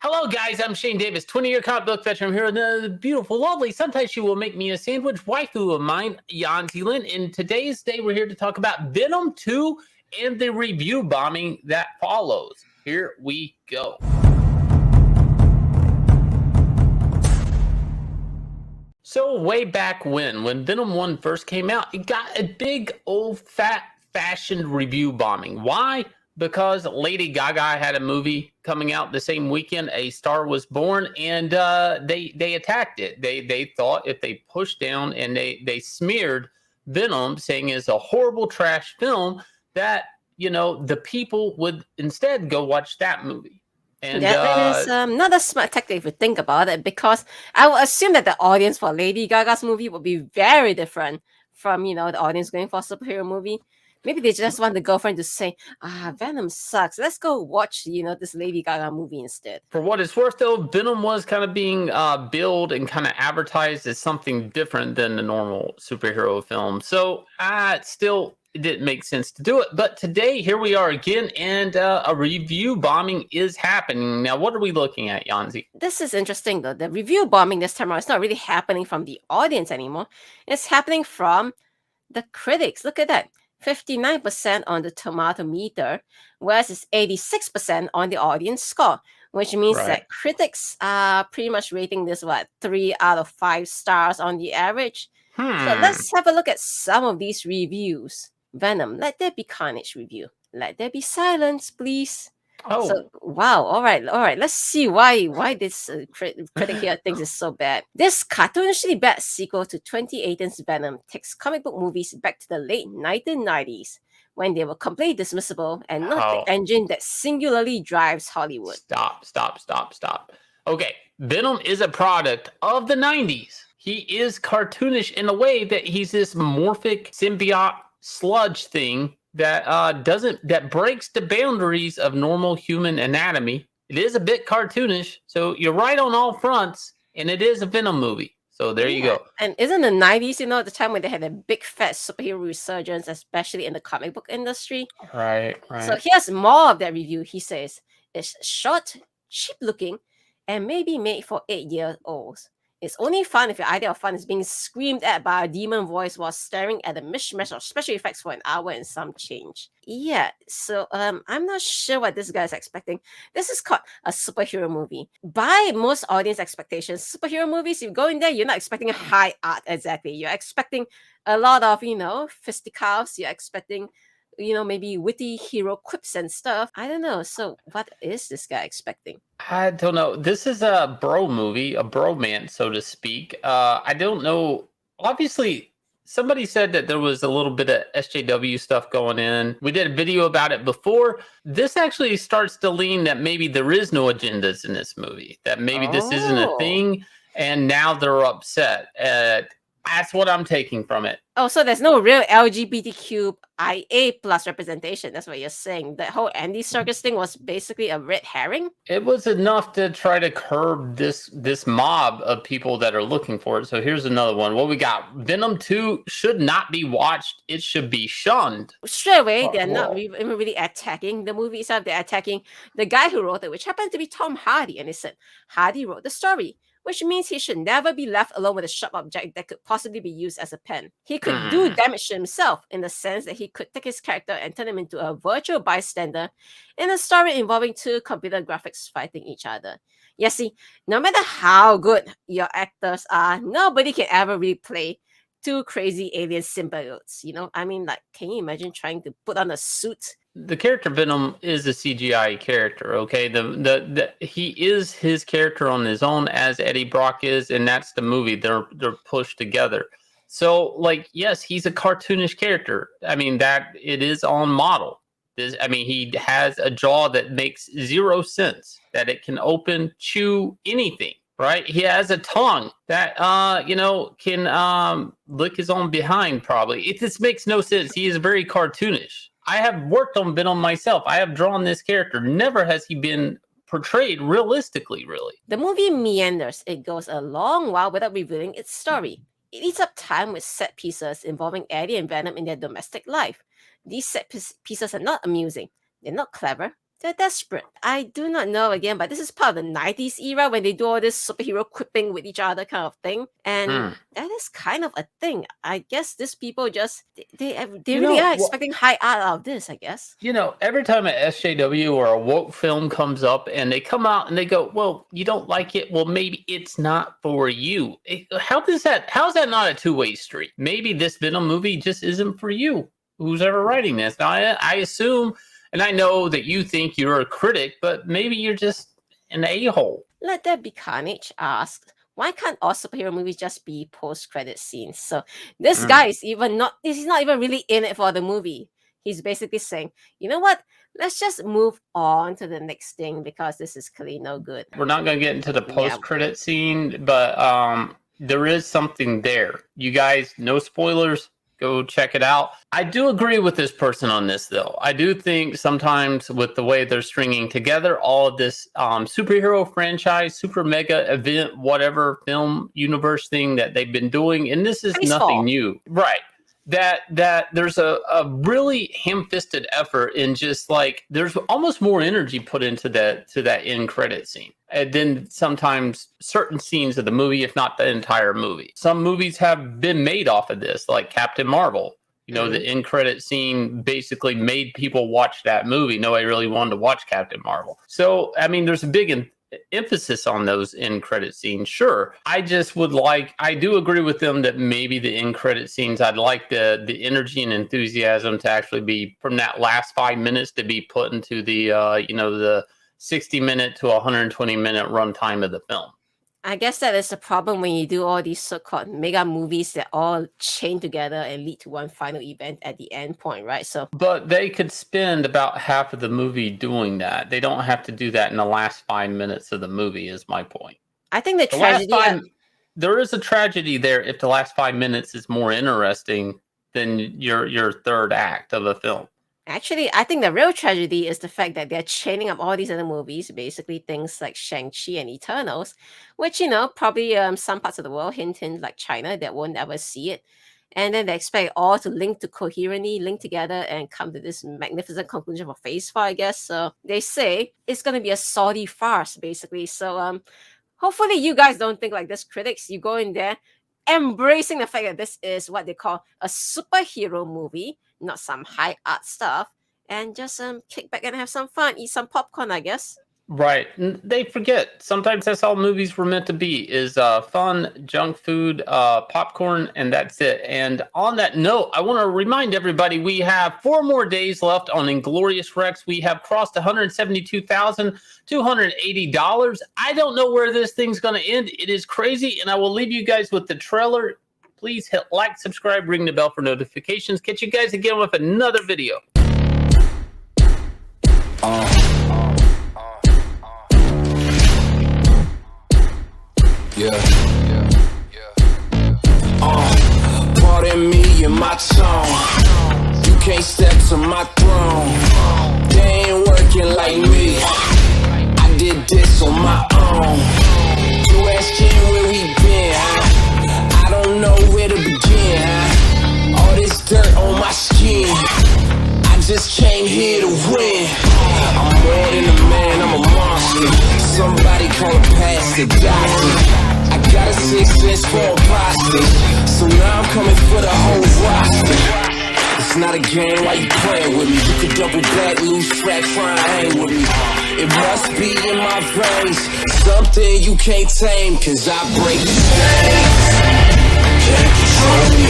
Hello, guys. I'm Shane Davis, 20-year comic book veteran here. The beautiful, lovely, sometimes she will make me a sandwich waifu of mine, Yanzi. In today's day, we're here to talk about Venom 2 and the review bombing that follows. Here we go. So way back when Venom 1 first came out, it got a big old fashioned review bombing. Why? Because Lady Gaga had a movie coming out the same weekend, A Star Was Born, and they attacked it. They thought if they pushed down and they smeared Venom, saying it's a horrible trash film, that the people would instead go watch that movie. And that is not a smart tactic if you think about it, because I would assume that the audience for Lady Gaga's movie would be very different from the audience going for a superhero movie. Maybe they just want the girlfriend to say, Venom sucks. Let's go watch, this Lady Gaga movie instead. For what it's worth, though, Venom was kind of being billed and kind of advertised as something different than the normal superhero film. So it didn't make sense to do it. But today, here we are again, and a review bombing is happening. Now, what are we looking at, Yanzi? This is interesting, though. The review bombing this time around is not really happening from the audience anymore. It's happening from the critics. Look at that. 59% on the tomato meter, whereas it's 86% on the audience score, which means that critics are pretty much rating this, 3 out of 5 stars on the average. So let's have a look at some of these reviews. Venom, Let There Be Carnage review. Let there be silence, please. Oh, so, wow. All right. Let's see why this critic here thinks it's so bad. This cartoonishly bad sequel to 2018's Venom takes comic book movies back to the late 1990s, when they were completely dismissible and not the engine that singularly drives Hollywood. Stop. Okay, Venom is a product of the 90s. He is cartoonish in a way that he's this morphic symbiote sludge thing that breaks the boundaries of normal human anatomy. It is a bit cartoonish, so you're right on all fronts, and it is a Venom movie. So there you go. And isn't the 90s, the time when they had a big fat superhero resurgence, especially in the comic book industry? Right. So here's more of that review. He says, it's short, cheap looking, and maybe made for 8-year-olds. It's only fun if your idea of fun is being screamed at by a demon voice while staring at a mishmash of special effects for an hour and some change. Yeah, so I'm not sure what this guy is expecting. This is called a superhero movie. By most audience expectations, superhero movies, you go in there, you're not expecting high art exactly. You're expecting a lot of, fisticuffs. You're expecting maybe witty hero quips and stuff. I don't know. So what is this guy expecting? I don't know. This is a bro movie, a bromance, so to speak. I don't know. Obviously, somebody said that there was a little bit of SJW stuff going in. We did a video about it before. This actually starts to lean that maybe there is no agendas in this movie, that maybe this isn't a thing, and now they're upset. That's what I'm taking from it. Oh, so there's no real LGBTQ IA plus representation. That's what you're saying. That whole Andy Serkis thing was basically a red herring? It was enough to try to curb this mob of people that are looking for it. So here's another one. What we got? Venom 2 should not be watched. It should be shunned. Straight away, they're not even really attacking the movie itself. They're attacking the guy who wrote it, which happened to be Tom Hardy. And they said, Hardy wrote the story, which means he should never be left alone with a sharp object that could possibly be used as a pen. He could do damage to himself in the sense that he could take his character and turn him into a virtual bystander in a story involving 2 computer graphics fighting each other. You see, no matter how good your actors are, nobody can ever really play 2 crazy alien symbiotes. Can you imagine trying to put on a suit? The character Venom is a CGI character, okay? He is his character on his own, as Eddie Brock is, and that's the movie. They're pushed together. So, yes, he's a cartoonish character. That it is on model. He has a jaw that makes 0 sense, that it can chew anything, right? He has a tongue that, can lick his own behind, probably. It just makes no sense. He is very cartoonish. I have worked on Venom myself. I have drawn this character. Never has he been portrayed realistically, really. The movie meanders. It goes a long while without revealing its story. It eats up time with set pieces involving Eddie and Venom in their domestic life. These set pieces are not amusing. They're not clever. They're desperate. I do not know again, but this is part of the 90s era when they do all this superhero quipping with each other kind of thing. And that is kind of a thing. I guess these people just, they really are expecting high art out of this, I guess. You know, every time an SJW or a woke film comes up and they come out and they go, well, you don't like it? Well, maybe it's not for you. How's that not a two-way street? Maybe this Venom movie just isn't for you. Who's ever writing this? Now, I assume... And I know that you think you're a critic, but maybe you're just an a-hole. Let There Be Carnage asks, why can't all superhero movies just be post-credit scenes? So this guy is he's not even really in it for the movie. He's basically saying, you know what? Let's just move on to the next thing because this is clearly no good. We're not going to get into the post-credit scene, but there is something there. You guys, no spoilers. Go check it out. I do agree with this person on this, though. I do think sometimes with the way they're stringing together all of this superhero franchise, super mega event, whatever film universe thing that they've been doing, and this is nothing new, right? That there's a really ham-fisted effort in just like there's almost more energy put into that end credit scene. And then sometimes certain scenes of the movie, if not the entire movie. Some movies have been made off of this, like Captain Marvel. You know, the end credit scene basically made people watch that movie. Nobody really wanted to watch Captain Marvel. So, I mean, there's a big emphasis on those end credit scenes. Sure. I just would I do agree with them that maybe the end credit scenes, I'd like the energy and enthusiasm to actually be from that last 5 minutes to be put into the, the 60-minute to 120-minute runtime of the film. I guess that is the problem when you do all these so-called mega movies that all chain together and lead to one final event at the end point, right? So, but they could spend about half of the movie doing that. They don't have to do that in the last 5 minutes of the movie, is my point. I think the tragedy... there is a tragedy there if the last 5 minutes is more interesting than your third act of a film. Actually, I think the real tragedy is the fact that they're chaining up all these other movies, basically things like Shang-Chi and Eternals, which, probably some parts of the world, hint, like China, that won't ever see it. And then they expect all to link together and come to this magnificent conclusion for Phase 4, I guess. So they say it's going to be a Saudi farce, basically. So hopefully you guys don't think like this, critics. You go in there embracing the fact that this is what they call a superhero movie, not some high art stuff, and just kick back and have some fun, eat some popcorn, I guess. Right. They forget sometimes that's all movies were meant to be, is fun, junk food, popcorn, and that's it. And on that note, I want to remind everybody we have 4 more days left on Inglorious Rex. We have crossed $172,280. I don't know where this thing's going to end. It is crazy, and I will leave you guys with the trailer. Please hit like, subscribe, ring the bell for notifications. Catch you guys again with another video. Pardon me and my tone. You can't step to my throne. They ain't working like me. I did this on my own. You asking where we been, I don't know where to begin, All this dirt on my skin, I just came here to win. I'm more than a man, I'm a monster. Somebody call a pastor, doctor. I got a 6 cents for a pasta, so now I'm coming for the whole roster. It's not a game, why you playing with me? You could double back, lose track, try and hang with me. It must be in my veins, something you can't tame, cause I break the chains. Can't control me.